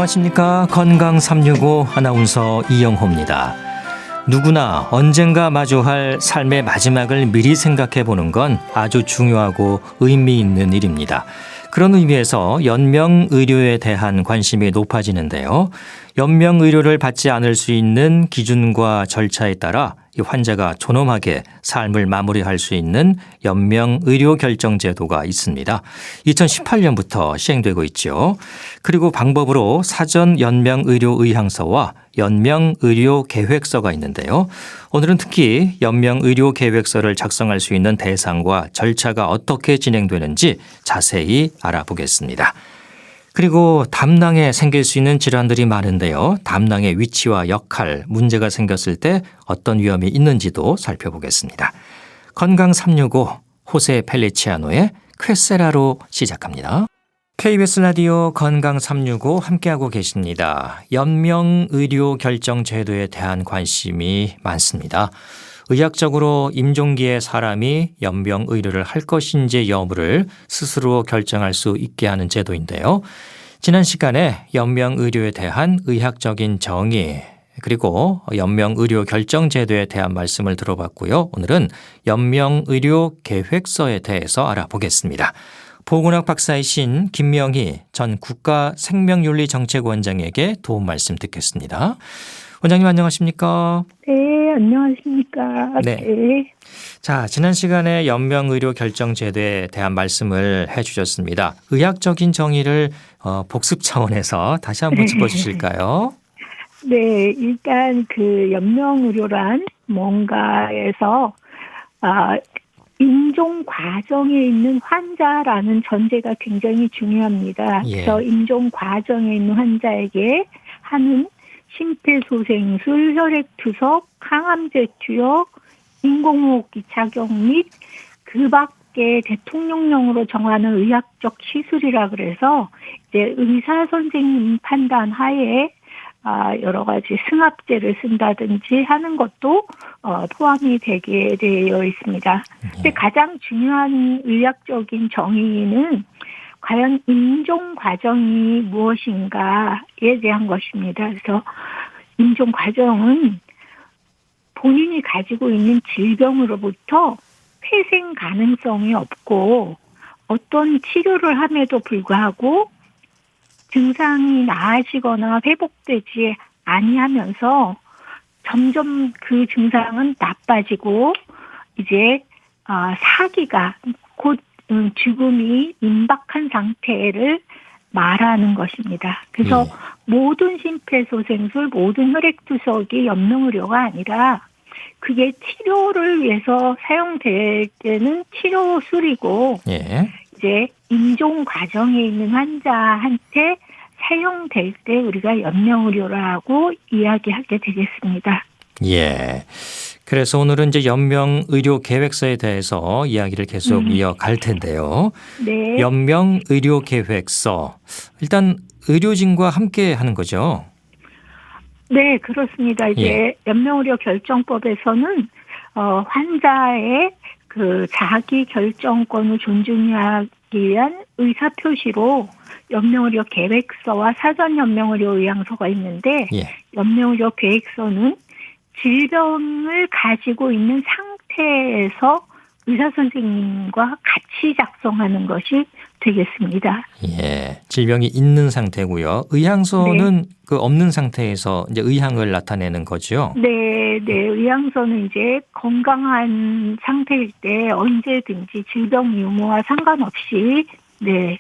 안녕하십니까. 건강 365 아나운서 이영호입니다. 누구나 언젠가 마주할 삶의 마지막을 미리 생각해 보는 건 아주 중요하고 의미 있는 일입니다. 그런 의미에서 연명의료에 대한 관심이 높아지는데요. 연명의료를 받지 않을 수 있는 기준과 절차에 따라 이 환자가 존엄하게 삶을 마무리할 수 있는 연명의료 결정제도가 있습니다. 2018년부터 시행되고 있죠. 그리고 방법으로 사전 연명의료 의향서와 연명의료 계획서가 있는데요. 오늘은 특히 연명의료 계획서를 작성할 수 있는 대상과 절차가 어떻게 진행되는지 자세히 알아보겠습니다. 그리고 담낭에 생길 수 있는 질환들이 많은데요. 담낭의 위치와 역할, 문제가 생겼을 때 어떤 위험이 있는지도 살펴보겠습니다. 건강 365 호세 펠리치아노의 쾌세라로 시작합니다. KBS 라디오 건강 365 함께하고 계십니다. 연명의료 결정 제도에 대한 관심이 많습니다. 의학적으로 임종기에 사람이 연명의료를 할 것인지 여부를 스스로 결정할 수 있게 하는 제도인데요. 지난 시간에 연명의료에 대한 의학적인 정의 그리고 연명의료 결정제도에 대한 말씀을 들어봤고요. 오늘은 연명의료 계획서에 대해서 알아보겠습니다. 보건학 박사이신 김명희 전 국가생명윤리정책원장에게 도움 말씀 듣겠습니다. 원장님 안녕하십니까? 네, 안녕하십니까? 네. 자, 지난 시간에 연명의료 결정제도에 대한 말씀을 해주셨습니다. 의학적인 정의를 복습 차원에서 다시 한번 짚어주실까요? 네, 일단 그 연명의료란 뭔가에서 임종 과정에 있는 환자라는 전제가 굉장히 중요합니다. 예. 그래서 임종 과정에 있는 환자에게 하는 심폐소생술, 혈액투석, 항암제 투여, 인공호흡기 착용 및 그 밖에 대통령령으로 정하는 의학적 시술이라 그래서 이제 의사 선생님 판단 하에 여러 가지 승합제를 쓴다든지 하는 것도 포함이 되게 되어 있습니다. 근데 가장 중요한 의학적인 정의는 과연 임종 과정이 무엇인가에 대한 것입니다. 그래서 임종 과정은 본인이 가지고 있는 질병으로부터 회생 가능성이 없고 어떤 치료를 함에도 불구하고 증상이 나아지거나 회복되지 아니하면서 점점 그 증상은 나빠지고 이제 사기가 곧 죽음이 임박한 상태를 말하는 것입니다. 그래서 모든 심폐소생술, 모든 혈액투석이 연명의료가 아니라 그게 치료를 위해서 사용될 때는 치료술이고 이제 임종 과정에 있는 환자한테 사용될 때 우리가 연명의료라고 이야기하게 되겠습니다. 예. 그래서 오늘은 이제 연명의료 계획서에 대해서 이야기를 계속 이어갈 텐데요. 네. 연명의료 계획서. 일단 의료진과 함께 하는 거죠. 네, 그렇습니다. 이제 연명의료 결정법에서는 환자의 그 자기 결정권을 존중하기 위한 의사 표시로 연명의료 계획서와 사전 연명의료 의향서가 있는데 연명의료 계획서는 질병을 가지고 있는 상태에서 의사 선생님과 같이 작성하는 것이 되겠습니다. 예, 질병이 있는 상태고요. 의향서는 그 없는 상태에서 이제 의향을 나타내는 거죠. 네. 의향서는 이제 건강한 상태일 때 언제든지 질병 유무와 상관없이 이제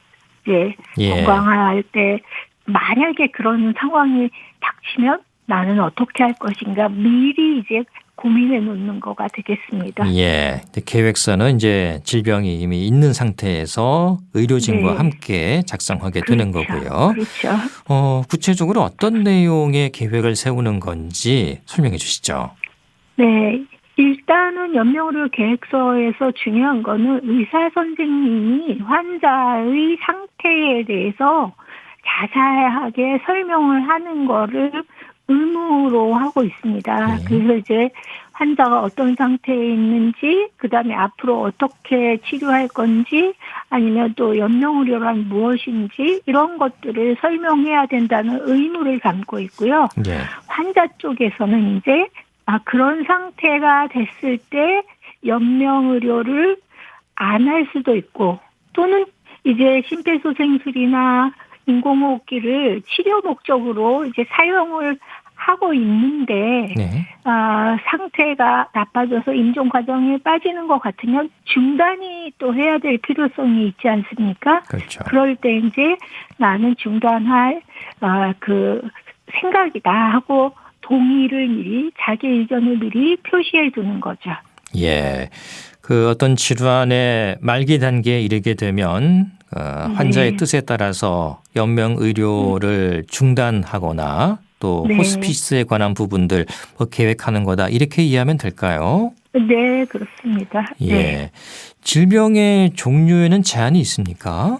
건강할 때 만약에 그런 상황이 닥치면 나는 어떻게 할 것인가 미리 이제 고민해 놓는 거가 되겠습니다. 예. 계획서는 이제 질병이 이미 있는 상태에서 의료진과 함께 작성하게 되는 거고요. 그렇죠. 구체적으로 어떤 내용의 계획을 세우는 건지 설명해 주시죠. 네. 일단은 연명의료 계획서에서 중요한 거는 의사 선생님이 환자의 상태에 대해서 자세하게 설명을 하는 거를 의무로 하고 있습니다. 그래서 이제 환자가 어떤 상태에 있는지, 그다음에 앞으로 어떻게 치료할 건지, 아니면 또 연명의료란 무엇인지 이런 것들을 설명해야 된다는 의무를 담고 있고요. 예. 환자 쪽에서는 이제 그런 상태가 됐을 때 연명의료를 안 할 수도 있고, 또는 이제 심폐소생술이나 인공호흡기를 치료 목적으로 이제 사용을 하고 있는데 네. 상태가 나빠져서 임종 과정에 빠지는 것 같으면 중단이 또 해야 될 필요성이 있지 않습니까? 그렇죠. 그럴 때 이제 나는 중단할 그 생각이다 하고 동의를 미리, 자기 의견을 미리 표시해 두는 거죠. 예. 그 어떤 질환의 말기 단계에 이르게 되면 환자의 네. 뜻에 따라서 연명 의료를 중단하거나 또 네. 호스피스에 관한 부분들 계획하는 거다. 이렇게 이해하면 될까요? 네, 그렇습니다. 예. 네. 질병의 종류에는 제한이 있습니까?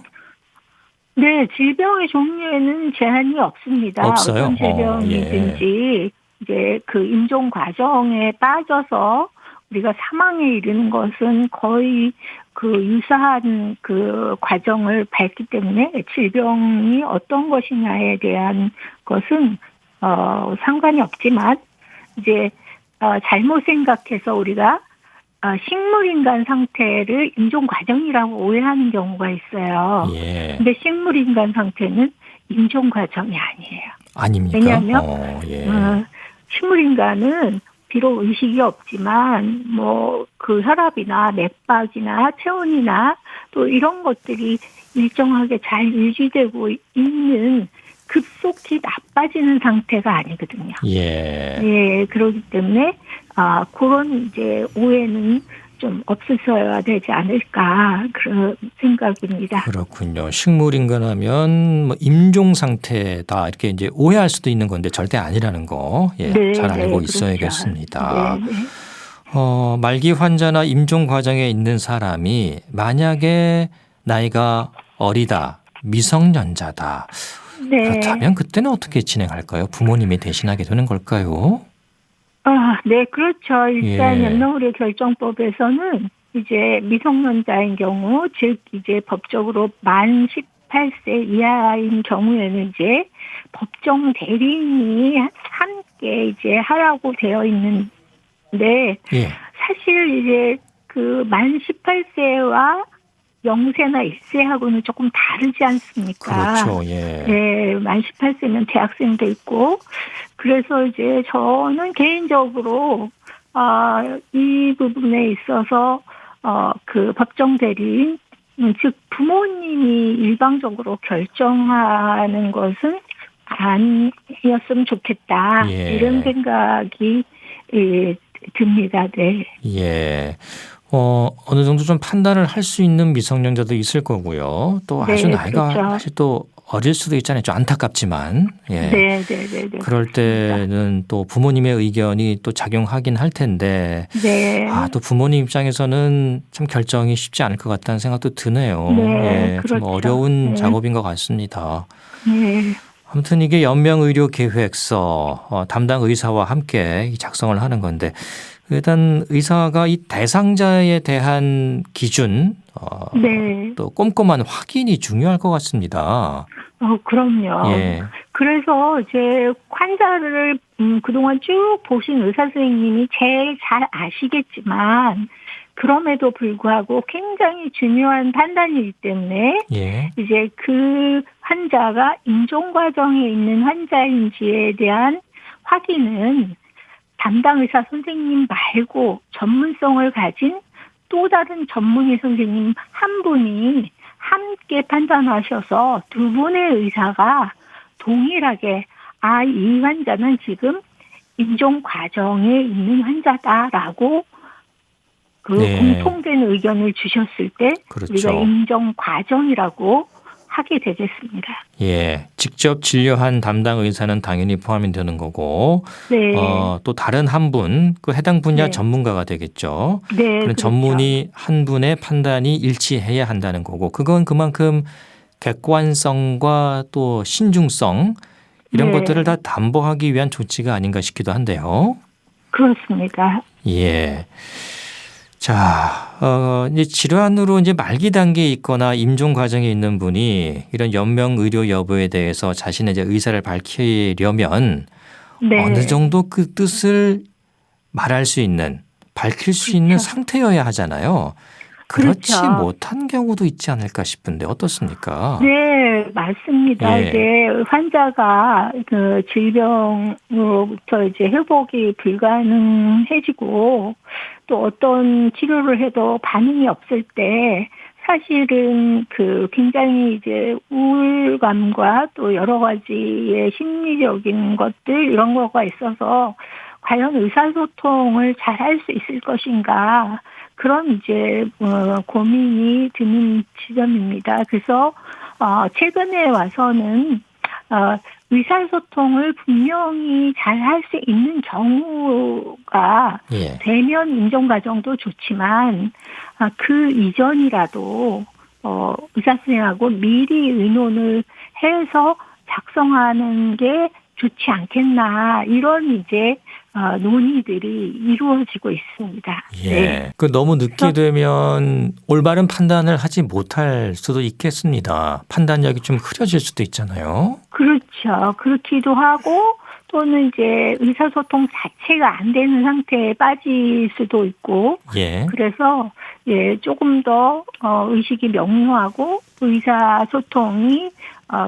네, 질병의 종류에는 제한이 없습니다. 없어요? 어떤 질병이든지 이제 그 임종 과정에 빠져서 우리가 사망에 이르는 것은 거의 그 유사한 그 과정을 밟기 때문에 질병이 어떤 것이냐에 대한 것은 상관이 없지만 이제 잘못 생각해서 우리가 식물인간 상태를 임종 과정이라고 오해하는 경우가 있어요. 예. 근데 식물인간 상태는 임종 과정이 아니에요. 아닙니까? 왜냐하면 예. 식물인간은 비록 의식이 없지만 뭐 그 혈압이나 맥박이나 체온이나 또 이런 것들이 일정하게 잘 유지되고 있는 급속히 나빠지는 상태가 아니거든요. 예. 예, 그렇기 때문에 그런 이제 오해는 좀 없으셔야 되지 않을까 그런 생각입니다. 그렇군요. 식물인간하면 뭐 임종 상태다 이렇게 이제 오해할 수도 있는 건데 절대 아니라는 거, 예, 네, 잘 알고 네, 있어야겠습니다. 그렇죠. 네, 네. 말기 환자나 임종 과정에 있는 사람이 만약에 나이가 어리다, 미성년자다. 네. 그렇다면 그때는 어떻게 진행할까요? 부모님이 대신하게 되는 걸까요? 네, 그렇죠. 일단 예. 연명의료 결정법에서는 이제 미성년자인 경우, 즉 이제 법적으로 만 18세 이하인 경우에는 이제 법정 대리인이 함께 이제 하라고 되어 있는데 예. 사실 이제 그 만 18세와 0세나 1세하고는 조금 다르지 않습니까? 그렇죠. 예. 네, 만 18세면 대학생도 있고, 그래서 이제 저는 개인적으로, 이 부분에 있어서, 그 법정 대리인, 즉, 부모님이 일방적으로 결정하는 것은 아니었으면 좋겠다. 예. 이런 생각이 듭니다. 네. 예. 어느 정도 좀 판단을 할 수 있는 미성년자도 있을 거고요. 또 아주 네, 나이가 그렇죠. 사실 또 어릴 수도 있잖아요. 좀 안타깝지만. 예. 네, 네, 네, 네. 그럴 때는 또 부모님의 의견이 또 작용하긴 할 텐데 네. 또 부모님 입장에서는 참 결정이 쉽지 않을 것 같다는 생각도 드네요. 네, 예, 좀 그렇죠. 어려운 네. 작업인 것 같습니다. 네. 아무튼 이게 연명의료계획서 담당 의사와 함께 작성을 하는 건데 일단 의사가 이 대상자에 대한 기준 네. 또 꼼꼼한 확인이 중요할 것 같습니다. 그럼요. 예. 그래서 이제 환자를 그동안 쭉 보신 의사 선생님이 제일 잘 아시겠지만 그럼에도 불구하고 굉장히 중요한 판단이기 때문에 예. 이제 그 환자가 임종 과정에 있는 환자인지에 대한 확인은 담당 의사 선생님 말고 전문성을 가진 또 다른 전문의 선생님 한 분이 함께 판단하셔서 두 분의 의사가 동일하게 이 환자는 지금 임종 과정에 있는 환자다라고 그 네. 공통된 의견을 주셨을 때 그렇죠. 우리가 임종 과정이라고 하게 되겠습니다. 예, 직접 진료한 담당 의사는 당연히 포함이 되는 거고, 네. 또 다른 한 분, 그 해당 분야 네. 전문가가 되겠죠. 네, 그런 그렇죠. 전문의 한 분의 판단이 일치해야 한다는 거고, 그건 그만큼 객관성과 또 신중성 이런 네. 것들을 다 담보하기 위한 조치가 아닌가 싶기도 한데요. 그렇습니다. 예. 자, 이제 질환으로 이제 말기 단계에 있거나 임종 과정에 있는 분이 이런 연명 의료 여부에 대해서 자신의 이제 의사를 밝히려면 어느 네. 정도 그 뜻을 말할 수 있는, 밝힐 수 있는 그렇죠. 상태여야 하잖아요. 그렇지 그렇죠. 못한 경우도 있지 않을까 싶은데 어떻습니까? 네, 맞습니다. 예, 이제 환자가 그 질병으로부터 이제 회복이 불가능해지고 또 어떤 치료를 해도 반응이 없을 때 사실은 그 굉장히 이제 우울감과 또 여러 가지의 심리적인 것들 이런 거가 있어서 과연 의사소통을 잘 할 수 있을 것인가 그런 이제 고민이 드는 지점입니다. 그래서 최근에 와서는 의사소통을 분명히 잘 할 수 있는 경우가 예, 대면 임종 과정도 좋지만 그 이전이라도 의사 선생님하고 미리 의논을 해서 작성하는 게 좋지 않겠나 이런 이제 논의들이 이루어지고 있습니다. 네. 예. 그 너무 늦게 그래서 되면 올바른 판단을 하지 못할 수도 있겠습니다. 판단력이 좀 흐려질 수도 있잖아요. 그렇죠. 그렇기도 하고 또는 이제 의사소통 자체가 안 되는 상태에 빠질 수도 있고 예, 그래서 예 조금 더 의식이 명료하고 의사소통이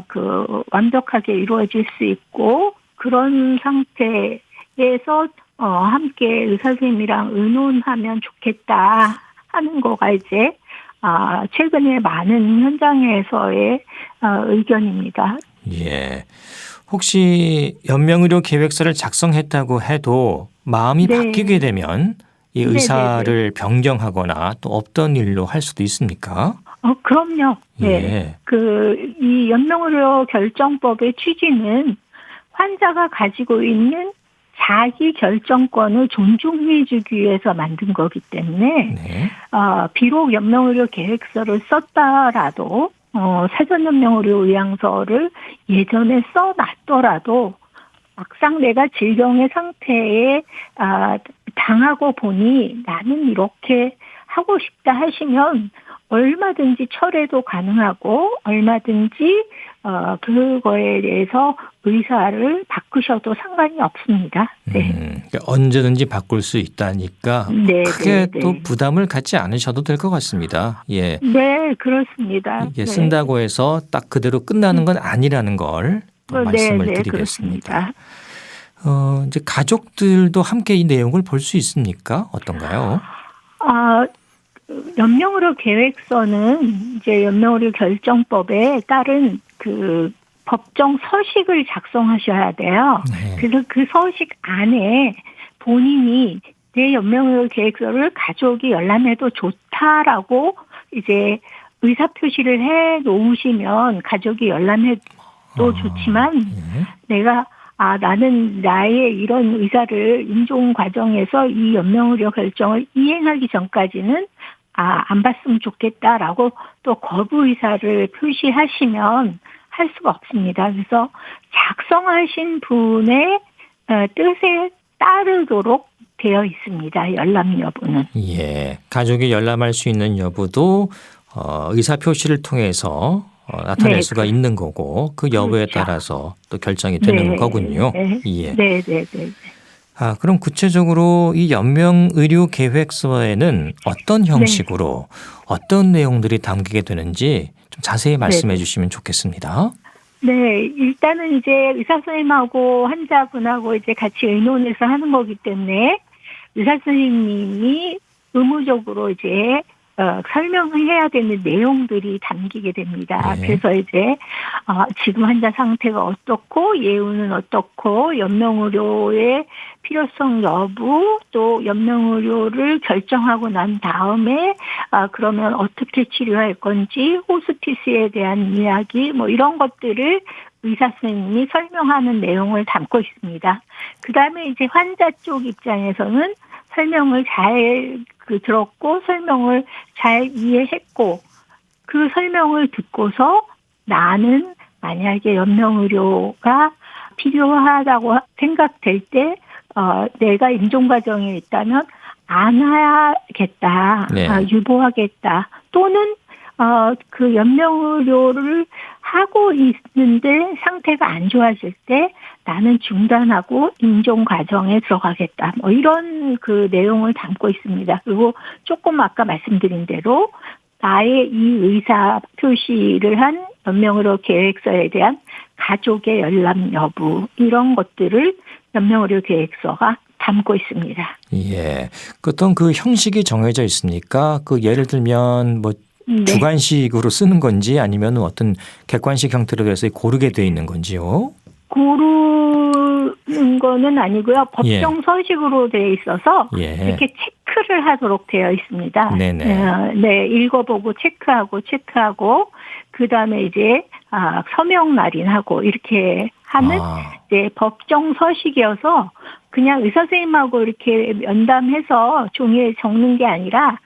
그 완벽하게 이루어질 수 있고 그런 상태에서 함께 의사 선생님이랑 의논하면 좋겠다 하는 거가 이제 최근에 많은 현장에서의 의견입니다. 예. 혹시 연명의료 계획서를 작성했다고 해도 마음이 바뀌게 네, 되면 이 네네네. 의사를 변경하거나 또 없던 일로 할 수도 있습니까? 그럼요. 네. 예. 이 연명의료 결정법의 취지는 환자가 가지고 있는 자기 결정권을 존중해주기 위해서 만든 거기 때문에, 네. 비록 연명의료 계획서를 썼다라도, 사전 연명의료 의향서를 예전에 써놨더라도, 막상 내가 질병의 상태에, 당하고 보니 나는 이렇게 하고 싶다 하시면 얼마든지 철회도 가능하고 얼마든지 그거에 대해서 의사를 바꾸셔도 상관이 없습니다. 네, 그러니까 언제든지 바꿀 수 있다니까 네, 네, 크게 또 네. 부담을 갖지 않으셔도 될 것 같습니다. 예. 네, 그렇습니다. 이게 네, 쓴다고 해서 딱 그대로 끝나는 건 아니라는 걸 또 네, 말씀을 네, 드리겠습니다. 그렇습니다. 이제 가족들도 함께 이 내용을 볼 수 있습니까? 어떤가요? 아, 연명의료 계획서는 이제 연명의료 결정법에 따른 그 법정 서식을 작성하셔야 돼요. 네. 그래서 그 서식 안에 본인이 내 연명의료 계획서를 가족이 열람해도 좋다라고 이제 의사 표시를 해 놓으시면 가족이 열람해도 좋지만 예. 내가 나는 나의 이런 의사를 임종 과정에서 이 연명의료 결정을 이행하기 전까지는 안 봤으면 좋겠다라고 또 거부 의사를 표시하시면 할 수가 없습니다. 그래서 작성하신 분의 뜻에 따르도록 되어 있습니다. 열람 여부는. 예. 가족이 열람할 수 있는 여부도 의사 표시를 통해서 나타낼 네, 수가 있는 거고 그 여부에 그렇죠. 따라서 또 결정이 되는 네, 거군요. 네, 예. 네, 네, 네. 그럼 구체적으로 이 연명 의료 계획서에는 어떤 네, 형식으로 어떤 내용들이 담기게 되는지 좀 자세히 네, 말씀해 네. 주시면 좋겠습니다. 네, 일단은 이제 의사 선생님하고 환자분하고 이제 같이 의논해서 하는 거기 때문에 의사 선생님이 의무적으로 이제 설명을 해야 되는 내용들이 담기게 됩니다. 예. 그래서 이제 지금 환자 상태가 어떻고 예우는 어떻고 연명의료의 필요성 여부 또 연명의료를 결정하고 난 다음에 그러면 어떻게 치료할 건지 호스피스에 대한 이야기 뭐 이런 것들을 의사 선생님이 설명하는 내용을 담고 있습니다. 그다음에 이제 환자 쪽 입장에서는 설명을 잘 들었고 설명을 잘 이해했고 그 설명을 듣고서 나는 만약에 연명의료가 필요하다고 생각될 때 내가 임종 과정에 있다면 안 하겠다, 네. 유보하겠다, 또는 그 연명의료를 하고 있는데 상태가 안 좋아질 때 나는 중단하고 임종 과정에 들어가겠다. 뭐 이런 그 내용을 담고 있습니다. 그리고 조금 아까 말씀드린 대로 나의 이 의사 표시를 한 연명의료 계획서에 대한 가족의 열람 여부 이런 것들을 연명의료 계획서가 담고 있습니다. 예. 그 어떤 그 형식이 정해져 있습니까? 그 예를 들면 뭐 네. 주관식으로 쓰는 건지 아니면 어떤 객관식 형태로 해서 고르게 돼 있는 건지요? 고르는 거는 아니고요. 법정 서식으로 되어 있어서 예. 이렇게 체크를 하도록 되어 있습니다. 네네. 네, 읽어보고 체크하고 그다음에 이제 서명 날인하고 이렇게 하는 이제 법정 서식이어서 그냥 의사 선생님하고 이렇게 면담해서 종이에 적는 게 아니라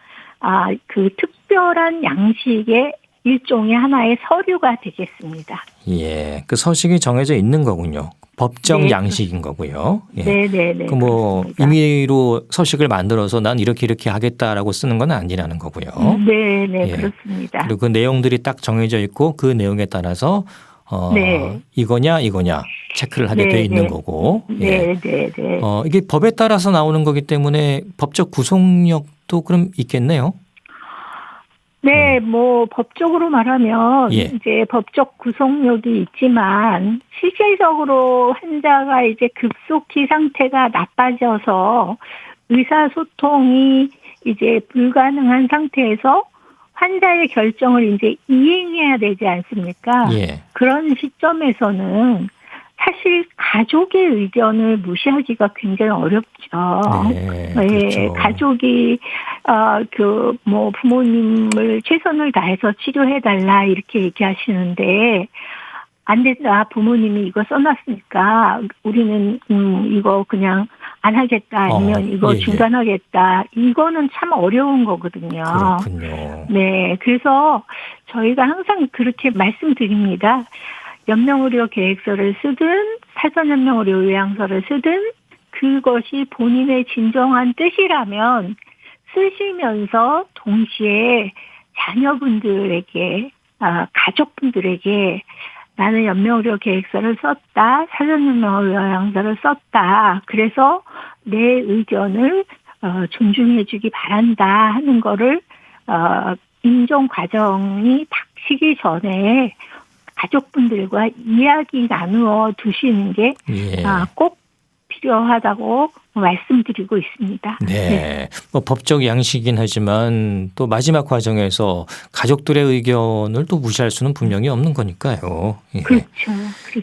그 특별한 양식의 일종의 하나의 서류가 되겠습니다. 예. 그 서식이 정해져 있는 거군요. 법정 네. 양식인 거고요. 예. 네네네. 그 뭐 그렇습니다. 임의로 서식을 만들어서 난 이렇게 하겠다라고 쓰는 건 아니라는 거고요. 네네. 예. 그렇습니다. 그리고 그 내용들이 딱 정해져 있고 그 내용에 따라서 네. 이거냐 체크를 하게 돼 있는 거고. 예. 네네네. 이게 법에 따라서 나오는 거기 때문에 법적 구속력도 그럼 있겠네요. 네, 뭐 법적으로 말하면 예. 이제 법적 구속력이 있지만 실질적으로 환자가 이제 급속히 상태가 나빠져서 의사소통이 이제 불가능한 상태에서 환자의 결정을 이제 이행해야 되지 않습니까? 예. 그런 시점에서는 사실 가족의 의견을 무시하기가 굉장히 어렵죠. 네, 네, 그렇죠. 가족이 부모님을 최선을 다해서 치료해달라 이렇게 얘기하시는데 안 된다. 부모님이 이거 써놨으니까 우리는 이거 그냥 안 하겠다. 아니면 이거 예. 중단하겠다. 이거는 참 어려운 거거든요. 그렇군요. 네, 그래서 저희가 항상 그렇게 말씀드립니다. 연명의료 계획서를 쓰든 사전연명의료 요양서를 쓰든 그것이 본인의 진정한 뜻이라면 쓰시면서 동시에 자녀분들에게 가족분들에게 나는 연명의료 계획서를 썼다. 사전연명의료 요양서를 썼다. 그래서 내 의견을 존중해 주기 바란다 하는 거를 임종 과정이 닥치기 전에 가족분들과 이야기 나누어 두시는 게 꼭 필요하다고 말씀드리고 있습니다. 네. 뭐 법적 양식이긴 하지만 또 마지막 과정에서 가족들의 의견을 또 무시할 수는 분명히 없는 거니까요. 예. 그렇죠.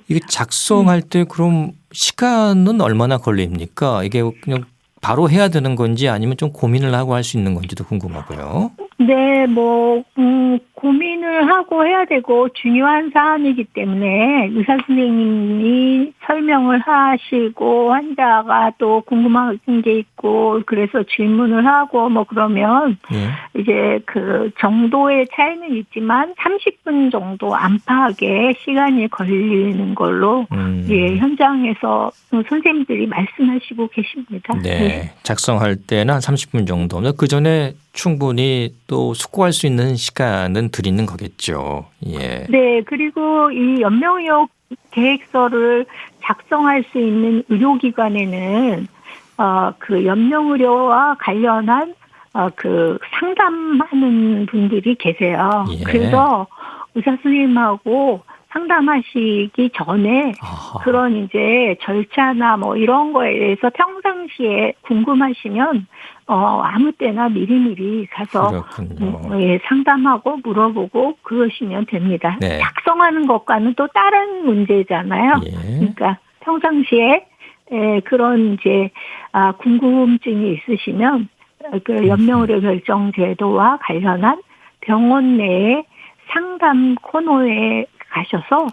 이게 작성할 때 그럼 시간은 얼마나 걸립니까? 이게 그냥 바로 해야 되는 건지 아니면 좀 고민을 하고 할 수 있는 건지도 궁금하고요. 네, 고민을 하고 해야 되고 중요한 사안이기 때문에 의사 선생님이 설명을 하시고 환자가 또 궁금한 게 있고 그래서 질문을 하고 그러면 이제 그 정도의 차이는 있지만 30분 정도 안팎의 시간이 걸리는 걸로 현장에서 선생님들이 말씀하시고 계십니다. 네. 작성할 때는 한 30분 정도. 그 전에 충분히 또 숙고할 수 있는 시간은 드리는 거겠죠. 예. 네. 그리고 이 연명의료 계획서를 작성할 수 있는 의료기관에는 그 연명의료와 관련한 그 상담하는 분들이 계세요. 예. 그래서 의사 선생님하고 상담하시기 전에 그런 이제 절차나 이런 거에 대해서 평상시에 궁금하시면 아무 때나 미리미리 가서 상담하고 물어보고 그러시면 됩니다. 네. 작성하는 것과는 또 다른 문제잖아요. 예. 그러니까 평상시에 그런 이제 궁금증이 있으시면 그 연명의료 결정 제도와 관련한 병원 내에 상담 코너에 가셔서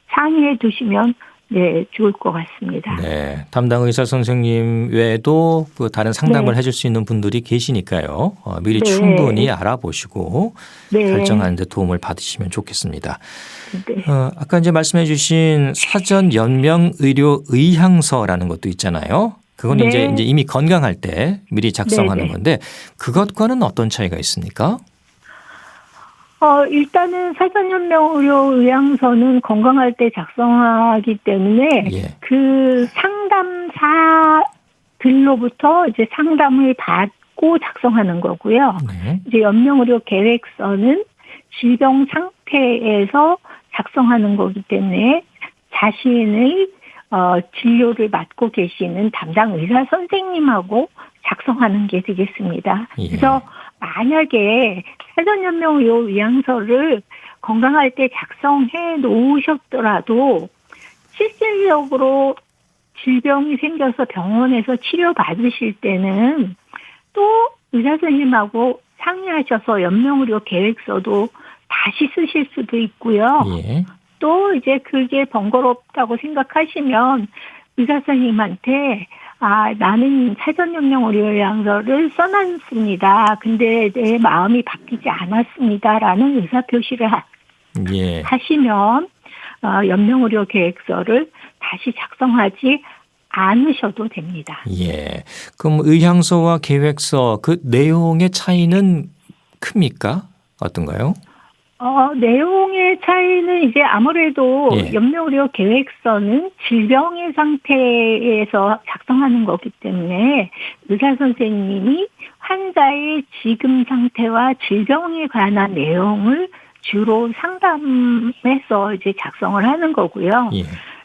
상의해 두시면 네, 좋을 것 같습니다. 네, 담당 의사 선생님 외에도 그 다른 상담을 네. 해줄 수 있는 분들이 계시니까요. 미리 네. 충분히 알아보시고 네. 결정하는 데 도움을 받으시면 좋겠습니다. 네. 아까 이제 말씀해 주신 사전 연명 의료 의향서라는 것도 있잖아요. 그건 네. 이제 이미 건강할 때 미리 작성하는 네, 네. 건데 그것과는 어떤 차이가 있습니까? 일단은 사전연명 의료 의향서는 건강할 때 작성하기 때문에 예. 그 상담사들로부터 이제 상담을 받고 작성하는 거고요. 네. 이제 연명의료 계획서는 질병 상태에서 작성하는 거기 때문에 자신의 진료를 맡고 계시는 담당 의사 선생님하고 작성하는 게 되겠습니다. 예. 그래서 만약에 사전연명 의료 의향서를 건강할 때 작성해 놓으셨더라도 실질적으로 질병이 생겨서 병원에서 치료받으실 때는 또 의사 선생님하고 상의하셔서 연명의료 계획서도 다시 쓰실 수도 있고요. 예. 또 이제 그게 번거롭다고 생각하시면 의사 선생님한테 나는 사전연명 의료 의향서를 써놨습니다. 근데 내 마음이 바뀌지 않았습니다라는 의사 표시를 예. 하시면 연명 의료 계획서를 다시 작성하지 않으셔도 됩니다. 예. 그럼 의향서와 계획서 그 내용의 차이는 큽니까? 어떤가요? 내용의 차이는 이제 아무래도 예. 연명의료 계획서는 질병의 상태에서 작성하는 거기 때문에 의사 선생님이 환자의 지금 상태와 질병에 관한 내용을 주로 상담해서 이제 작성을 하는 거고요. 예.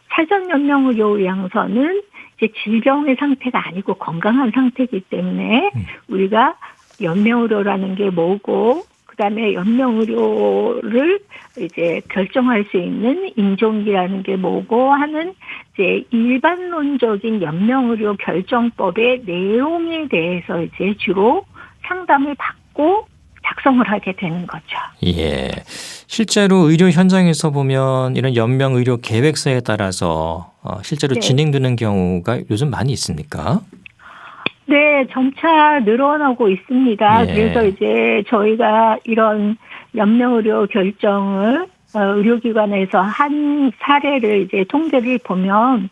사전 연명의료 의향서는 이제 질병의 상태가 아니고 건강한 상태이기 때문에 우리가 연명의료라는 게 뭐고 그다음에 연명의료를 이제 결정할 수 있는 임종기라는 게 뭐고 하는 이제 일반론적인 연명의료 결정법의 내용에 대해서 이제 주로 상담을 받고 작성을 하게 되는 거죠. 예. 실제로 의료 현장에서 보면 이런 연명 의료 계획서에 따라서 실제로 네. 진행되는 경우가 요즘 많이 있습니까? 네, 점차 늘어나고 있습니다. 예. 그래서 이제 저희가 이런 연명의료 결정을 의료기관에서 한 사례를 이제 통계를 보면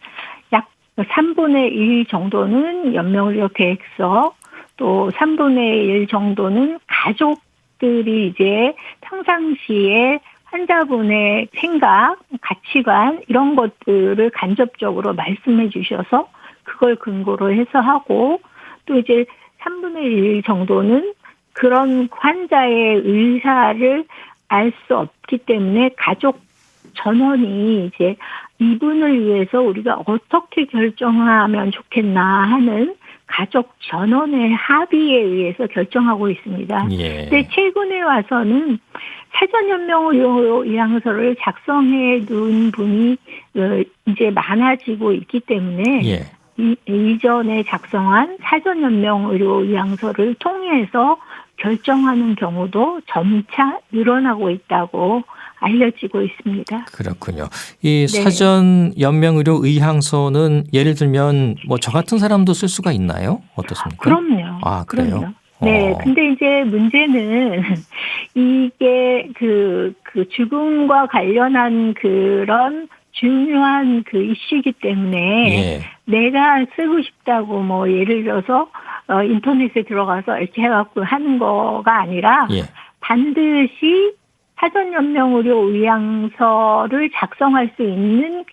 약 3분의 1 정도는 연명의료 계획서, 또 3분의 1 정도는 가족들이 이제 평상시에 환자분의 생각, 가치관 이런 것들을 간접적으로 말씀해 주셔서 그걸 근거로 해서 하고 또 이제 3분의 1 정도는 그런 환자의 의사를 알 수 없기 때문에 가족 전원이 이제 이분을 위해서 우리가 어떻게 결정하면 좋겠나 하는 가족 전원의 합의에 의해서 결정하고 있습니다. 예. 근데 최근에 와서는 사전연명의료 의향서를 작성해 놓은 분이 이제 많아지고 있기 때문에 예. 이전에 작성한 사전연명의료 의향서를 통해서 결정하는 경우도 점차 늘어나고 있다고 알려지고 있습니다. 그렇군요. 이 네. 사전 연명 의료 의향서는 예를 들면 뭐 저 같은 사람도 쓸 수가 있나요? 어떻습니까? 그럼요. 아, 그래요? 그럼요. 네. 근데 이제 문제는 이게 그 죽음과 관련한 그런 중요한 그 이슈이기 때문에 예. 내가 쓰고 싶다고 뭐 예를 들어서 인터넷에 들어가서 이렇게 해갖고 하는 거가 아니라 예. 반드시 사전연명의료 의향서를 작성할 수 있는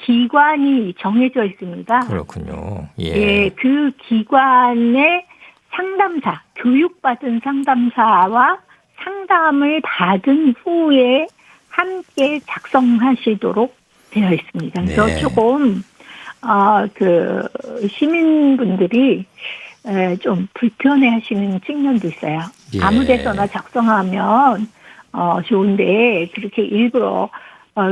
기관이 정해져 있습니다. 그렇군요. 예. 예, 그 기관의 상담사, 교육받은 상담사와 상담을 받은 후에 함께 작성하시도록 되어 있습니다. 그래서 네. 조금 시민분들이 좀 불편해하시는 측면도 있어요. 예. 아무데서나 작성하면 좋은데 그렇게 일부러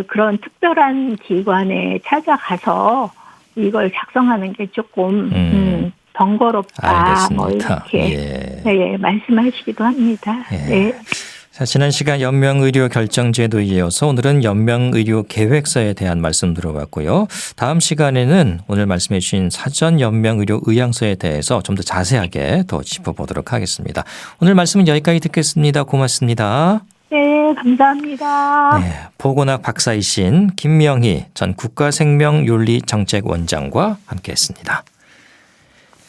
그런 특별한 기관에 찾아가서 이걸 작성하는 게 조금 번거롭다. 알겠습니다. 뭐 이렇게 예. 네, 말씀하시기도 합니다. 예. 네. 자, 지난 시간 연명의료 결정제도에 이어서 오늘은 연명의료 계획서에 대한 말씀 들어봤고요. 다음 시간에는 오늘 말씀해 주신 사전 연명의료 의향서에 대해서 좀 더 자세하게 더 짚어보도록 하겠습니다. 오늘 말씀은 여기까지 듣겠습니다. 고맙습니다. 네, 감사합니다. 네, 보건학 박사이신 김명희 전 국가생명윤리정책원장과 함께했습니다.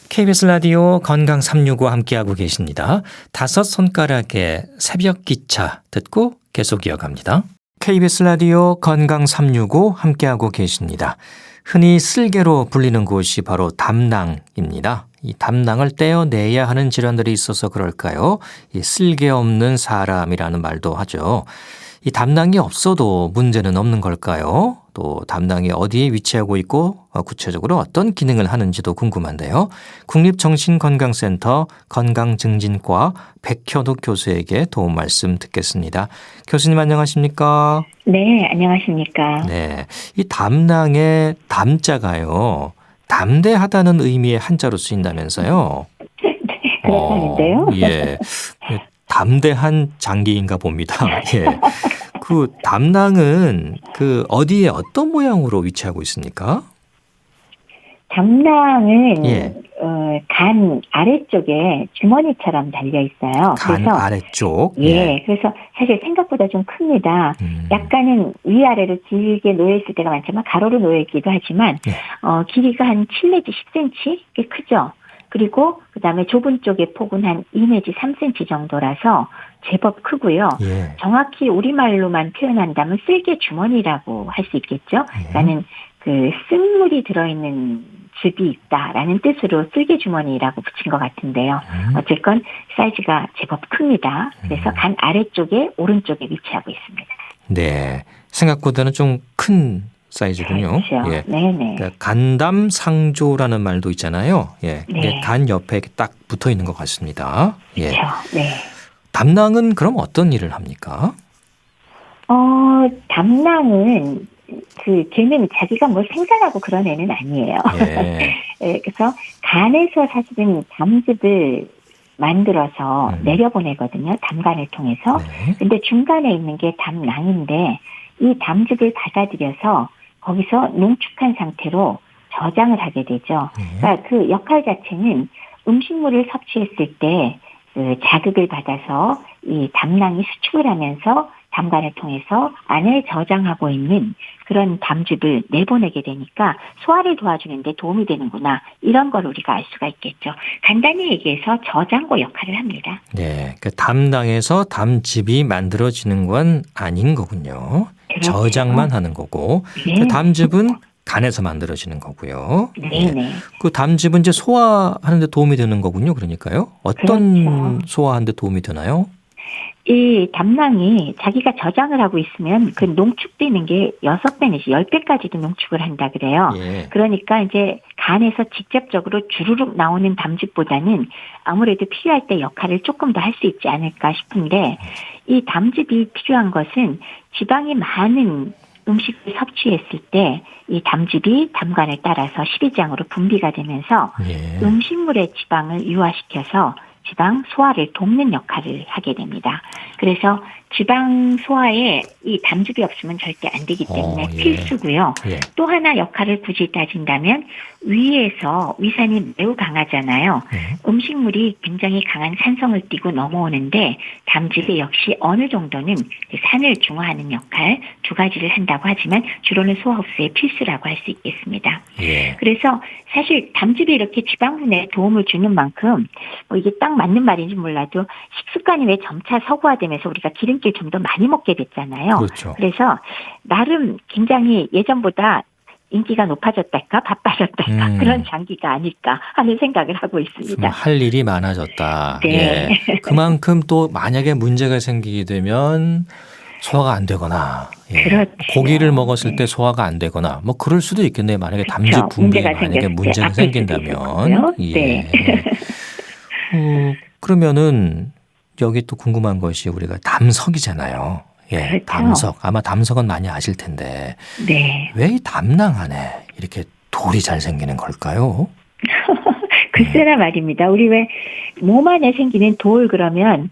KBS 라디오 건강 365 함께하고 계십니다. 다섯 손가락의 새벽 기차 듣고 계속 이어갑니다. KBS 라디오 건강 365 함께하고 계십니다. 흔히 쓸개로 불리는 곳이 바로 담낭입니다. 이 담낭을 떼어내야 하는 질환들이 있어서 그럴까요? 이 쓸개 없는 사람이라는 말도 하죠. 이 담낭이 없어도 문제는 없는 걸까요? 또 담낭이 어디에 위치하고 있고 구체적으로 어떤 기능을 하는지도 궁금한데요. 국립정신건강센터 건강증진과 백현욱 교수에게 도움 말씀 듣겠습니다. 교수님 안녕하십니까? 네, 안녕하십니까? 네, 이 담낭의 담자가요. 담대하다는 의미의 한자로 쓰인다면서요? 네, 그렇다는데요. 예. 담대한 장기인가 봅니다. 예. 그 담낭은 그 어디에 어떤 모양으로 위치하고 있습니까? 담낭은 예. 간 아래쪽에 주머니처럼 달려 있어요. 간 그래서 아래쪽. 예, 그래서 사실 생각보다 좀 큽니다. 약간은 위아래로 길게 놓여 있을 때가 많지만 가로로 놓여 있기도 하지만 예. 길이가 한 7 내지 10cm 꽤 크죠. 그리고 그다음에 좁은 쪽의 폭은 한 2 내지 3cm 정도라서 제법 크고요. 예. 정확히 우리말로만 표현한다면 쓸개 주머니라고 할 수 있겠죠. 그러니까는 그 쓴물이 들어있는 즙이 있다라는 뜻으로 쓸개 주머니라고 붙인 것 같은데요. 어쨌건 사이즈가 제법 큽니다. 그래서 간 아래쪽에 오른쪽에 위치하고 있습니다. 네. 생각보다는 좀 큰 사이즈군요. 그렇죠. 예. 네네. 그러니까 간담상조라는 말도 있잖아요. 예. 이게 네. 간 옆에 딱 붙어 있는 것 같습니다. 예. 그렇죠. 네. 담낭은 그럼 어떤 일을 합니까? 담낭은 걔는 자기가 뭘 생산하고 그런 애는 아니에요. 예. 예, 그래서 간에서 사실은 담즙을 만들어서 내려보내거든요. 담간을 통해서. 네. 근데 중간에 있는 게 담낭인데 이 담즙을 받아들여서 거기서 농축한 상태로 저장을 하게 되죠. 그러니까 그 역할 자체는 음식물을 섭취했을 때 그 자극을 받아서 이 담낭이 수축을 하면서 담간을 통해서 안에 저장하고 있는 그런 담즙을 내보내게 되니까 소화를 도와주는 데 도움이 되는구나. 이런 걸 우리가 알 수가 있겠죠. 간단히 얘기해서 저장고 역할을 합니다. 네, 그 담낭에서 담즙이 만들어지는 건 아닌 거군요. 그렇죠. 저장만 하는 거고, 네. 그 담즙은 간에서 만들어지는 거고요. 네네. 그 담즙은 이제 소화하는 데 도움이 되는 거군요. 그러니까요. 어떤 그렇죠. 소화하는 데 도움이 되나요? 이 담낭이 자기가 저장을 하고 있으면 그 농축되는 게 6배 내지 10배까지도 농축을 한다 그래요. 예. 그러니까 이제 간에서 직접적으로 주르륵 나오는 담즙보다는 아무래도 필요할 때 역할을 조금 더 할 수 있지 않을까 싶은데 이 담즙이 필요한 것은 지방이 많은 음식을 섭취했을 때 이 담즙이 담관을 따라서 십이장으로 분비가 되면서 예. 음식물의 지방을 유화시켜서 지방 소화를 돕는 역할을 하게 됩니다. 그래서 지방 소화에 이 담즙이 없으면 절대 안 되기 때문에 예. 필수고요. 예. 또 하나 역할을 굳이 따진다면 위에서 위산이 매우 강하잖아요. 음식물이 굉장히 강한 산성을 띠고 넘어오는데 담즙이 역시 어느 정도는 산을 중화하는 역할 두 가지를 한다고 하지만 주로는 소화 흡수의 필수라고 할 수 있겠습니다. 예. 그래서 사실 담즙이 이렇게 지방분해에 도움을 주는 만큼 뭐 이게 딱 맞는 말인지 몰라도 식습관이 왜 점차 서구화되면서 우리가 기름기를 좀 더 많이 먹게 됐잖아요. 그렇죠. 그래서 나름 굉장히 예전보다 인기가 높아졌달까 바빠졌달까 그런 장기가 아닐까 하는 생각을 하고 좀 있습니다. 할 일이 많아졌다. 네. 예. 그만큼 또 만약에 문제가 생기게 되면 소화가 안 되거나 그렇죠. 고기를 먹었을 때 소화가 안 되거나 뭐 그럴 수도 있겠네요. 만약에 담즙 그렇죠. 분비에 문제가 만약에 생겼을 때 문제가 아플 수도 생긴다면 있겠고요. 예. 네. 그러면은 여기 또 궁금한 것이 우리가 담석이잖아요. 예, 그렇죠. 담석. 아마 담석은 많이 아실 텐데 네. 왜 이 담낭 안에 이렇게 돌이 잘 생기는 걸까요? 글쎄나 말입니다. 우리 왜 몸 안에 생기는 돌 그러면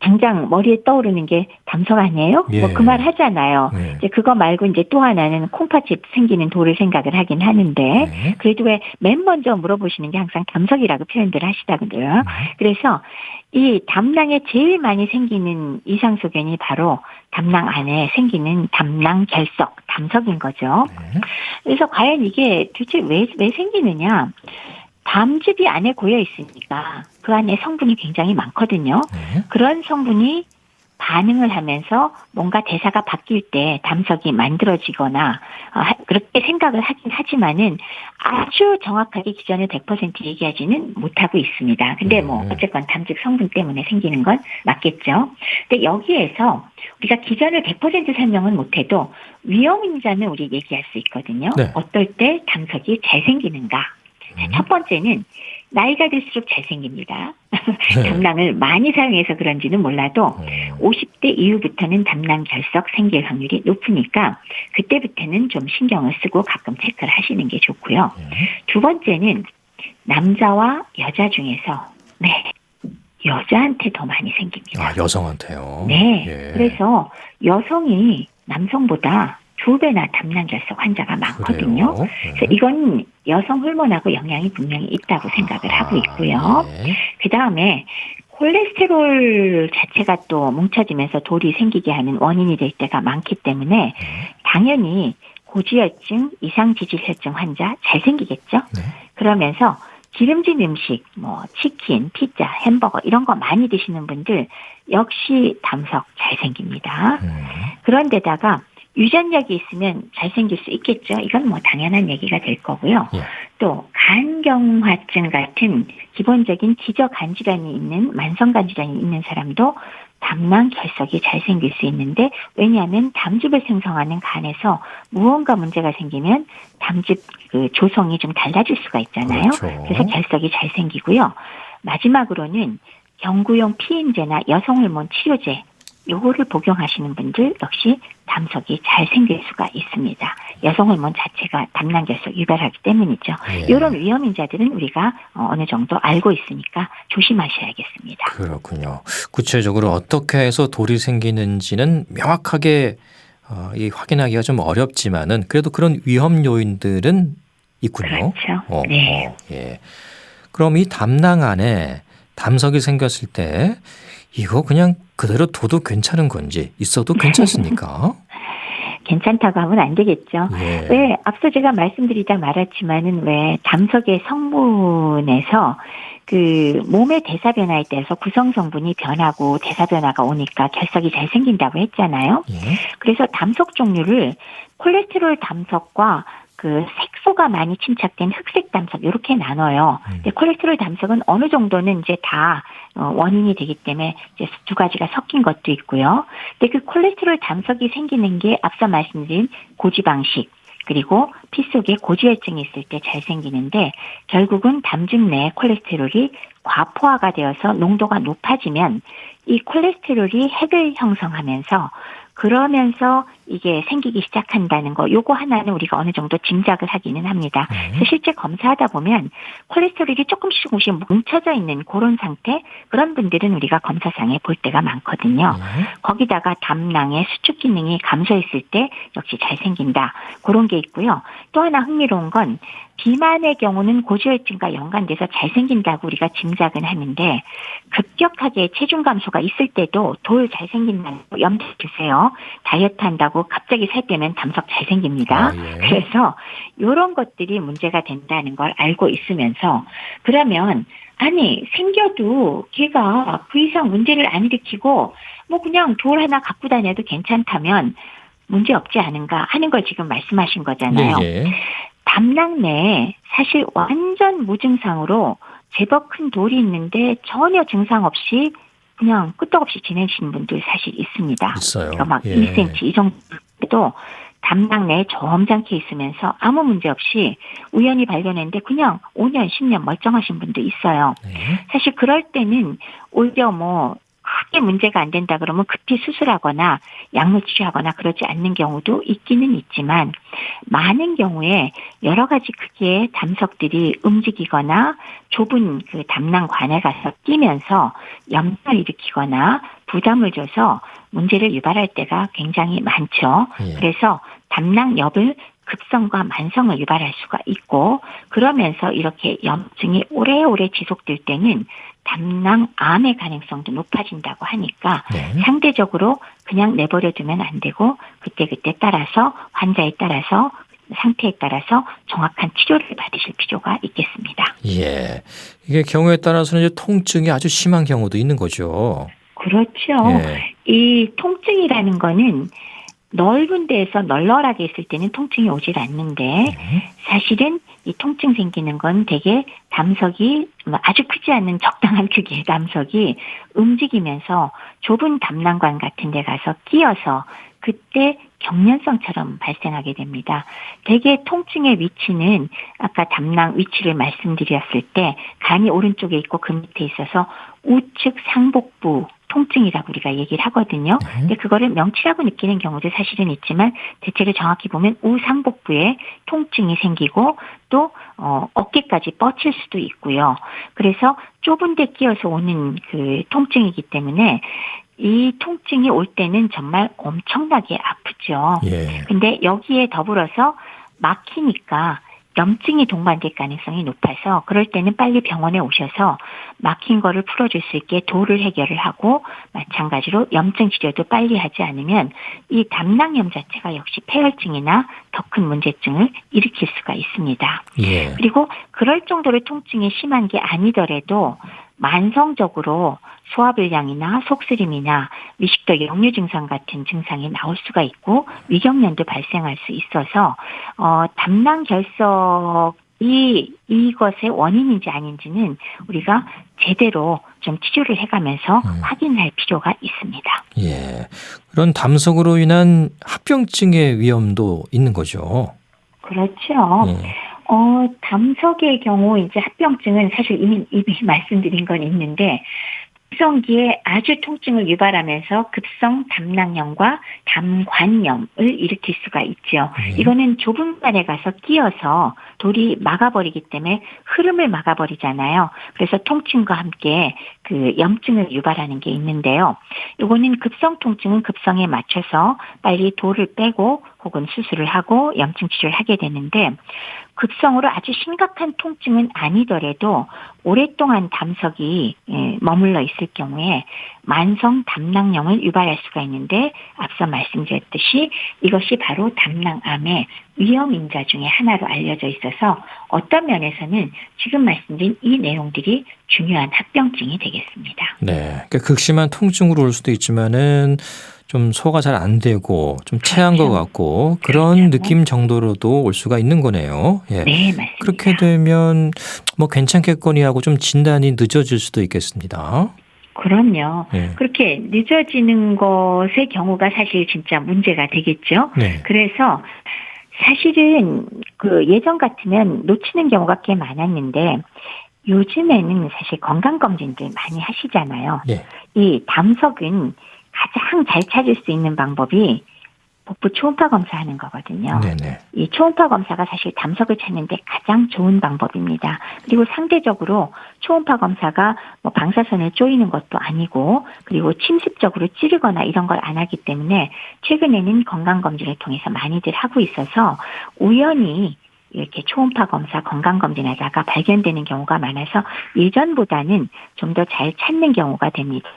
당장 머리에 떠오르는 게 담석 아니에요? 예. 뭐 그 말 하잖아요. 네. 이제 그거 말고 이제 또 하나는 콩팥이 생기는 돌을 생각을 하긴 하는데 네. 그래도 왜 맨 먼저 물어보시는 게 항상 담석이라고 표현들 하시다고요. 그래서 이 담낭에 제일 많이 생기는 이상소견이 바로 담낭 안에 생기는 담낭 결석, 담석인 거죠. 네. 그래서 과연 이게 도대체 왜 생기느냐? 담즙이 안에 고여 있으니까 그 안에 성분이 굉장히 많거든요. 네. 그런 성분이 반응을 하면서 뭔가 대사가 바뀔 때 담석이 만들어지거나 그렇게 생각을 하긴 하지만은 아주 정확하게 기전을 100% 얘기하지는 못하고 있습니다. 근데 뭐 어쨌건 담즙 성분 때문에 생기는 건 맞겠죠. 근데 여기에서 우리가 기전을 100% 설명은 못해도 위험인자는 우리 얘기할 수 있거든요. 네. 어떨 때 담석이 잘 생기는가. 첫 번째는 나이가 들수록 잘생깁니다. 네. 담낭을 많이 사용해서 그런지는 몰라도 50대 이후부터는 담낭 결석 생길 확률이 높으니까 그때부터는 좀 신경을 쓰고 가끔 체크를 하시는 게 좋고요. 두 번째는 남자와 여자 중에서 여자한테 더 많이 생깁니다. 아, 여성한테요? 네. 예. 그래서 여성이 남성보다 2배나 담낭 결석 환자가 많거든요. 그래요? 그래서 이건 여성 호르몬하고 영향이 분명히 있다고 생각을 하고 있고요. 네. 그다음에 콜레스테롤 자체가 또 뭉쳐지면서 돌이 생기게 하는 원인이 될 때가 많기 때문에 당연히 고지혈증, 이상지질혈증 환자 잘 생기겠죠. 네. 그러면서 기름진 음식, 뭐 치킨, 피자, 햄버거 이런 거 많이 드시는 분들 역시 담석 잘 생깁니다. 그런데다가 유전력이 있으면 잘생길 수 있겠죠. 이건 뭐 당연한 얘기가 될 거고요. 예. 또 간경화증 같은 기본적인 기저간질환이 있는 만성간질환이 있는 사람도 담낭 결석이 잘 생길 수 있는데 왜냐하면 담즙을 생성하는 간에서 무언가 문제가 생기면 담즙 그 조성이 좀 달라질 수가 있잖아요. 그렇죠. 그래서 결석이 잘 생기고요. 마지막으로는 경구용 피임제나 여성호르몬 치료제 요거를 복용하시는 분들 역시 담석이 잘 생길 수가 있습니다. 여성 호르몬 자체가 담낭 결석 유발하기 때문이죠. 예. 이런 위험인자들은 우리가 어느 정도 알고 있으니까 조심하셔야겠습니다. 그렇군요. 구체적으로 어떻게 해서 돌이 생기는지는 명확하게 확인하기가 좀 어렵지만은 그래도 그런 위험 요인들은 있군요. 그렇죠. 네. 예. 그럼 이 담낭 안에 담석이 생겼을 때 이거 그냥 그대로 둬도 괜찮은 건지 있어도 괜찮습니까? 괜찮다고 하면 안 되겠죠. 예. 왜 앞서 제가 말씀드리다 말았지만은 왜 담석의 성분에서 그 몸의 대사 변화에 따라서 구성 성분이 변하고 대사 변화가 오니까 결석이 잘 생긴다고 했잖아요. 예. 그래서 담석 종류를 콜레스테롤 담석과 그 색소가 많이 침착된 흑색 담석 이렇게 나눠요. 근데 콜레스테롤 담석은 어느 정도는 이제 다 원인이 되기 때문에 이제 두 가지가 섞인 것도 있고요. 근데 그 콜레스테롤 담석이 생기는 게 앞서 말씀드린 고지방식 그리고 피 속에 고지혈증이 있을 때 잘 생기는데 결국은 담즙 내에 콜레스테롤이 과포화가 되어서 농도가 높아지면 이 콜레스테롤이 핵을 형성하면서 그러면서 이게 생기기 시작한다는 거, 요거 하나는 우리가 어느 정도 짐작을 하기는 합니다. 그래서 실제 검사하다 보면 콜레스테롤이 조금씩 뭉쳐져 있는 그런 상태, 그런 분들은 우리가 검사상에 볼 때가 많거든요. 거기다가 담낭의 수축 기능이 감소했을 때 역시 잘 생긴다. 그런 게 있고요. 또 하나 흥미로운 건 비만의 경우는 고지혈증과 연관돼서 잘 생긴다고 우리가 짐작은 하는데 급격하게 체중 감소가 있을 때도 돌 잘 생긴다는 거 염두에 두세요. 다이어트 한다고 갑자기 살 빼면 담석 잘 생깁니다. 예. 그래서 이런 것들이 문제가 된다는 걸 알고 있으면서 그러면 아니 생겨도 걔가 그 이상 문제를 안 일으키고 뭐 그냥 돌 하나 갖고 다녀도 괜찮다면 문제 없지 않은가 하는 걸 지금 말씀하신 거잖아요. 예. 담낭 내에 사실 완전 무증상으로 제법 큰 돌이 있는데 전혀 증상 없이 그냥 끄떡없이 지내시는 분들 사실 있습니다. 있어요. 그러니까 막 예. 1cm 이 정도도 담낭 내에 점잖게 있으면서 아무 문제 없이 우연히 발견했는데 그냥 5년, 10년 멀쩡하신 분도 있어요. 네. 사실 그럴 때는 오히려 뭐 크게 문제가 안 된다 그러면 급히 수술하거나 약물 치료하거나 그러지 않는 경우도 있기는 있지만 많은 경우에 여러 가지 크기의 담석들이 움직이거나 좁은 그 담낭관에 가서 끼면서 염증을 일으키거나 부담을 줘서 문제를 유발할 때가 굉장히 많죠. 예. 그래서 담낭엽을 급성과 만성을 유발할 수가 있고 그러면서 이렇게 염증이 오래오래 지속될 때는 담낭암의 가능성도 높아진다고 하니까 네. 상대적으로 그냥 내버려 두면 안 되고 그때그때 따라서 환자에 따라서 상태에 따라서 정확한 치료를 받으실 필요가 있겠습니다. 예. 이게 경우에 따라서는 이제 통증이 아주 심한 경우도 있는 거죠. 그렇죠. 예. 이 통증이라는 거는 넓은 데에서 널널하게 있을 때는 통증이 오질 않는데 사실은 이 통증 생기는 건 되게 담석이 아주 크지 않는 적당한 크기의 담석이 움직이면서 좁은 담낭관 같은 데 가서 끼어서 그때 경련성처럼 발생하게 됩니다. 대개 통증의 위치는 아까 담낭 위치를 말씀드렸을 때 간이 오른쪽에 있고 그 밑에 있어서 우측 상복부 통증이라고 우리가 얘기를 하거든요. 근데 그거를 명치라고 느끼는 경우도 사실은 있지만 대체로 정확히 보면 우상복부에 통증이 생기고 또 어깨까지 뻗칠 수도 있고요. 그래서 좁은 데 끼어서 오는 그 통증이기 때문에 이 통증이 올 때는 정말 엄청나게 아프죠. 예. 근데 여기에 더불어서 막히니까 염증이 동반될 가능성이 높아서 그럴 때는 빨리 병원에 오셔서 막힌 거를 풀어줄 수 있게 도를 해결을 하고 마찬가지로 염증 치료도 빨리 하지 않으면 이 담낭염 자체가 역시 폐혈증이나 더 큰 문제증을 일으킬 수가 있습니다. 예. 그리고 그럴 정도로 통증이 심한 게 아니더라도 만성적으로 소화불량이나 속쓰림이나 미식도 역류 증상 같은 증상이 나올 수가 있고 위경련도 발생할 수 있어서 담낭 결석이 이것의 원인인지 아닌지는 우리가 제대로 좀 치료를 해가면서 확인할 필요가 있습니다. 예. 그런 담석으로 인한 합병증의 위험도 있는 거죠. 그렇죠. 예. 담석의 경우 이제 합병증은 사실 이미 말씀드린 건 있는데 급성기에 아주 통증을 유발하면서 급성 담낭염과 담관염을 일으킬 수가 있죠. 이거는 좁은 관에 가서 끼어서 돌이 막아버리기 때문에 흐름을 막아버리잖아요. 그래서 통증과 함께 그 염증을 유발하는 게 있는데요. 이거는 급성 통증은 급성에 맞춰서 빨리 돌을 빼고 혹은 수술을 하고 염증 치료를 하게 되는데 급성으로 아주 심각한 통증은 아니더라도 오랫동안 담석이 머물러 있을 경우에 만성 담낭염을 유발할 수가 있는데 앞서 말씀드렸듯이 이것이 바로 담낭암의 위험 인자 중에 하나로 알려져 있어서 어떤 면에서는 지금 말씀드린 이 내용들이 중요한 합병증이 되겠습니다. 네. 그러니까 극심한 통증으로 올 수도 있지만은 좀 소화가 잘 안 되고 좀 체한 것 같고 그런 느낌 정도로도 올 수가 있는 거네요. 예. 네, 맞습니다. 그렇게 되면 뭐 괜찮겠거니 하고 좀 진단이 늦어질 수도 있겠습니다. 그럼요. 예. 그렇게 늦어지는 것의 경우가 사실 진짜 문제가 되겠죠. 네. 그래서 사실은 그 예전 같으면 놓치는 경우가 꽤 많았는데 요즘에는 사실 건강검진들 많이 하시잖아요. 예. 이 담석은 가장 잘 찾을 수 있는 방법이 복부 초음파 검사하는 거거든요. 네네. 이 초음파 검사가 사실 담석을 찾는데 가장 좋은 방법입니다. 그리고 상대적으로 초음파 검사가 뭐 방사선에 쪼이는 것도 아니고 그리고 침습적으로 찌르거나 이런 걸 안 하기 때문에 최근에는 건강검진을 통해서 많이들 하고 있어서 우연히 이렇게 초음파 검사, 건강검진하다가 발견되는 경우가 많아서 예전보다는 좀 더 잘 찾는 경우가 됩니다.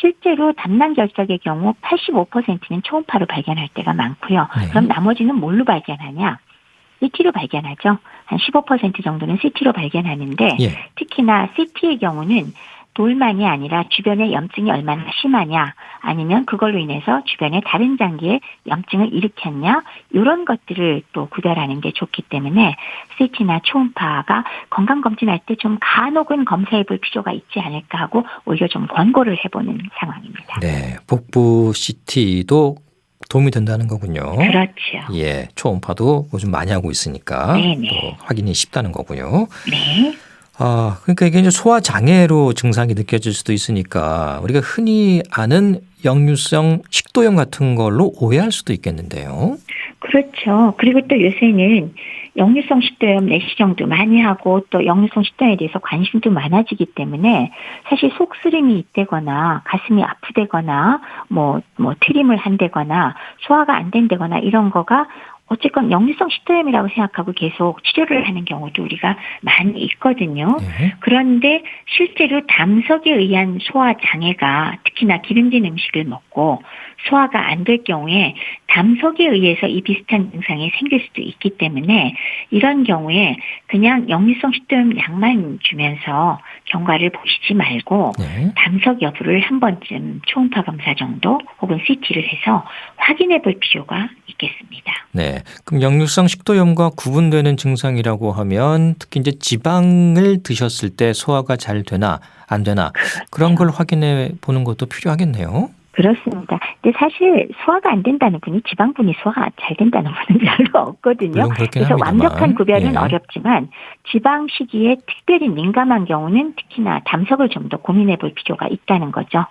실제로 담낭결석의 경우 85%는 초음파로 발견할 때가 많고요. 네. 그럼 나머지는 뭘로 발견하냐? CT로 발견하죠. 한 15% 정도는 CT로 발견하는데 예. 특히나 CT의 경우는 돌만이 아니라 주변에 염증이 얼마나 심하냐 아니면 그걸로 인해서 주변에 다른 장기에 염증을 일으켰냐 이런 것들을 또 구별하는 게 좋기 때문에 CT나 초음파가 건강검진할 때 좀 간혹은 검사해 볼 필요가 있지 않을까 하고 오히려 좀 권고를 해보는 상황입니다. 네. 복부 CT도 도움이 된다는 거군요. 그렇죠. 예. 초음파도 요즘 많이 하고 있으니까 네네. 또 확인이 쉽다는 거고요. 네. 그러니까 이게 이제 소화 장애로 증상이 느껴질 수도 있으니까 우리가 흔히 아는 역류성 식도염 같은 걸로 오해할 수도 있겠는데요. 그렇죠. 그리고 또 요새는 역류성 식도염 내시경도 많이 하고 또 역류성 식도염에 대해서 관심도 많아지기 때문에 사실 속쓰림이 있다거나 가슴이 아프다거나 뭐 트림을 한다거나 소화가 안 된다거나 이런 거가 어쨌건 역류성 식도염이라고 생각하고 계속 치료를 하는 경우도 우리가 많이 있거든요. 네. 그런데 실제로 담석에 의한 소화 장애가 특히나 기름진 음식을 먹고 소화가 안 될 경우에 담석에 의해서 이 비슷한 증상이 생길 수도 있기 때문에 이런 경우에 그냥 역류성 식도염 약만 주면서 경과를 보시지 말고 네. 담석 여부를 한 번쯤 초음파 검사 정도 혹은 CT를 해서 확인해 볼 필요가 있겠습니다. 네. 그럼 역류성 식도염과 구분되는 증상이라고 하면 특히 이제 지방을 드셨을 때 소화가 잘 되나 안 되나 그런 걸 확인해 보는 것도 필요하겠네요. 그렇습니다. 근데 사실 소화가 안 된다는 분이 지방분이 소화가 잘 된다는 분은 별로 없거든요. 물론 그렇긴 그래서 합니다만. 완벽한 구별은 예. 어렵지만 지방 식이에 특별히 민감한 경우는 특히나 담석을 좀 더 고민해 볼 필요가 있다는 거죠.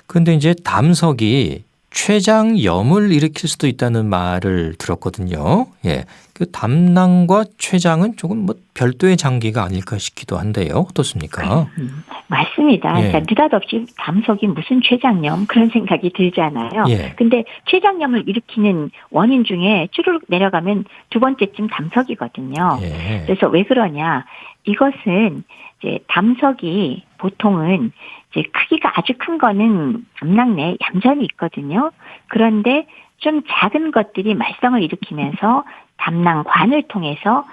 그런데 이제 담석이 췌장염을 일으킬 수도 있다는 말을 들었거든요. 예. 그 담낭과 췌장은 조금 뭐 별도의 장기가 아닐까 싶기도 한데요. 어떻습니까? 맞습니다. 예. 그러니까 느닷없이 담석이 무슨 췌장염 그런 생각이 들잖아요. 예. 근데 췌장염을 일으키는 원인 중에 쭈르륵 내려가면 두 번째쯤 담석이거든요. 예. 그래서 왜 그러냐? 이것은 이제 담석이 보통은 이제 크기가 아주 큰 거는 담낭 내에 얌전히 있거든요. 그런데 좀 작은 것들이 말썽을 일으키면서 담낭관을 통해서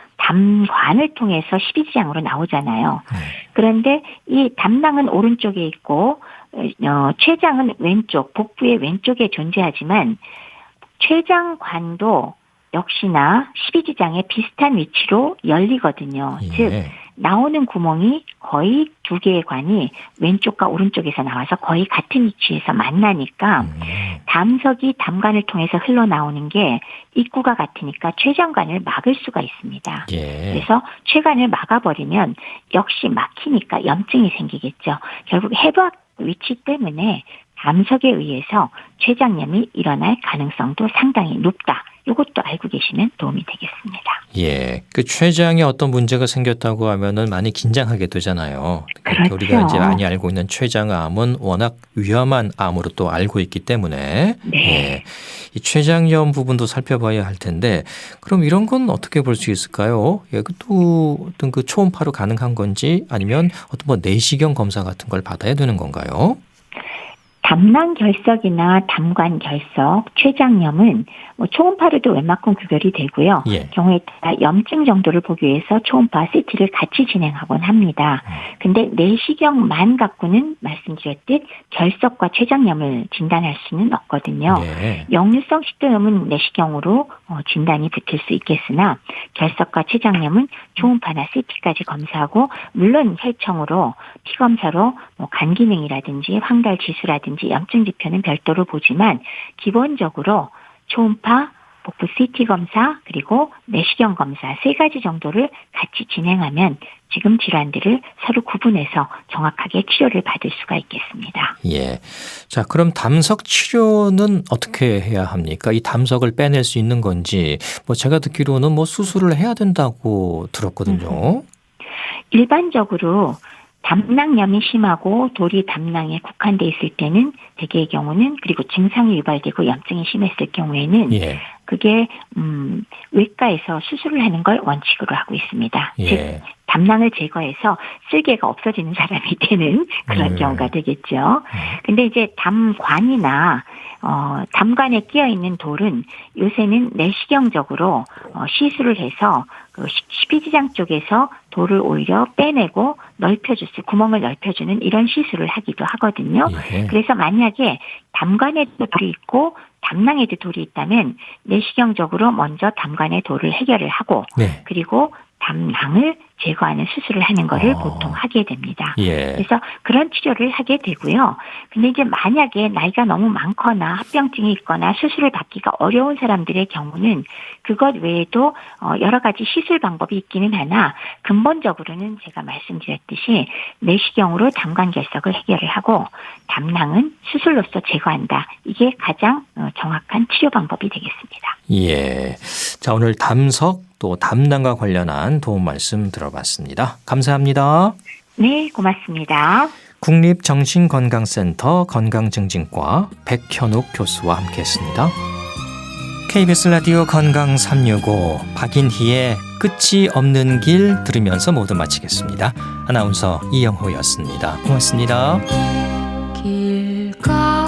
십이지장으로 나오잖아요. 그런데 이 담낭은 오른쪽에 있고 췌장은 왼쪽, 복부의 왼쪽에 존재하지만 췌장관도 역시나 십이지장에 비슷한 위치로 열리거든요. 예. 즉 나오는 구멍이 거의 두 개의 관이 왼쪽과 오른쪽에서 나와서 거의 같은 위치에서 만나니까 담석이 담관을 통해서 흘러나오는 게 입구가 같으니까 췌장관을 막을 수가 있습니다. 예. 그래서 췌관을 막아버리면 역시 막히니까 염증이 생기겠죠. 결국 해부학 위치 때문에 담석에 의해서 췌장염이 일어날 가능성도 상당히 높다. 이것도 알고 계시면 도움이 되겠습니다. 예. 그 췌장에 어떤 문제가 생겼다고 하면은 많이 긴장하게 되잖아요. 그렇죠. 우리가 이제 많이 알고 있는 췌장암은 워낙 위험한 암으로 또 알고 있기 때문에 네. 예. 이 췌장염 부분도 살펴봐야 할 텐데 그럼 이런 건 어떻게 볼 수 있을까요? 예, 또 어떤 그 초음파로 가능한 건지 아니면 어떤 뭐 내시경 검사 같은 걸 받아야 되는 건가요? 담낭 결석이나 담관 결석, 췌장염은 초음파로도 웬만큼 구별이 되고요. 예. 경우에 따라 염증 정도를 보기 위해서 초음파 CT를 같이 진행하곤 합니다. 근데 내시경만 갖고는 말씀드렸듯 결석과 췌장염을 진단할 수는 없거든요. 네. 역류성 식도염은 내시경으로 진단이 붙을 수 있겠으나 결석과 췌장염은 초음파나 CT까지 검사하고 물론 혈청으로 피검사로 간 기능이라든지 황달 지수라든지 염증 지표는 별도로 보지만 기본적으로 초음파, 복부 CT 검사 그리고 내시경 검사 세 가지 정도를 같이 진행하면 지금 질환들을 서로 구분해서 정확하게 치료를 받을 수가 있겠습니다. 예. 자, 그럼 담석 치료는 어떻게 해야 합니까? 이 담석을 빼낼 수 있는 건지, 뭐 제가 듣기로는 뭐 수술을 해야 된다고 들었거든요. 일반적으로 담낭염이 심하고 돌이 담낭에 국한돼 있을 때는 대개의 경우는 그리고 증상이 유발되고 염증이 심했을 경우에는 예. 그게 외과에서 수술을 하는 걸 원칙으로 하고 있습니다. 예. 즉 담낭을 제거해서 쓸개가 없어지는 사람이 되는 그런 경우가 되겠죠. 근데 이제 담관이나 담관에 끼어 있는 돌은 요새는 내시경적으로 시술을 해서 그 십이지장 쪽에서 돌을 오히려 빼내고 구멍을 넓혀주는 이런 시술을 하기도 하거든요. 예. 그래서 만약에 담관에도 돌이 있고 담낭에도 돌이 있다면 내시경적으로 먼저 담관의 돌을 해결을 하고 네. 그리고 담낭을 제거하는 수술을 하는 거를 어. 보통 하게 됩니다. 예. 그래서 그런 치료를 하게 되고요. 근데 이제 만약에 나이가 너무 많거나 합병증이 있거나 수술을 받기가 어려운 사람들의 경우는 그것 외에도 여러 가지 시술 방법이 있기는 하나 근본적으로는 제가 말씀드렸듯이 내시경으로 담관결석을 해결을 하고 담낭은 수술로서 제거한다. 이게 가장 정확한 치료 방법이 되겠습니다. 예. 자, 오늘 담석 또 담낭과 관련한 도움 말씀 들어봤습니다. 감사합니다. 네, 고맙습니다. 국립정신건강센터 건강증진과 백현욱 교수와 함께했습니다. KBS 라디오 건강 365 박인희의 끝이 없는 길 들으면서 모두 마치겠습니다. 아나운서 이영호였습니다. 고맙습니다. 길가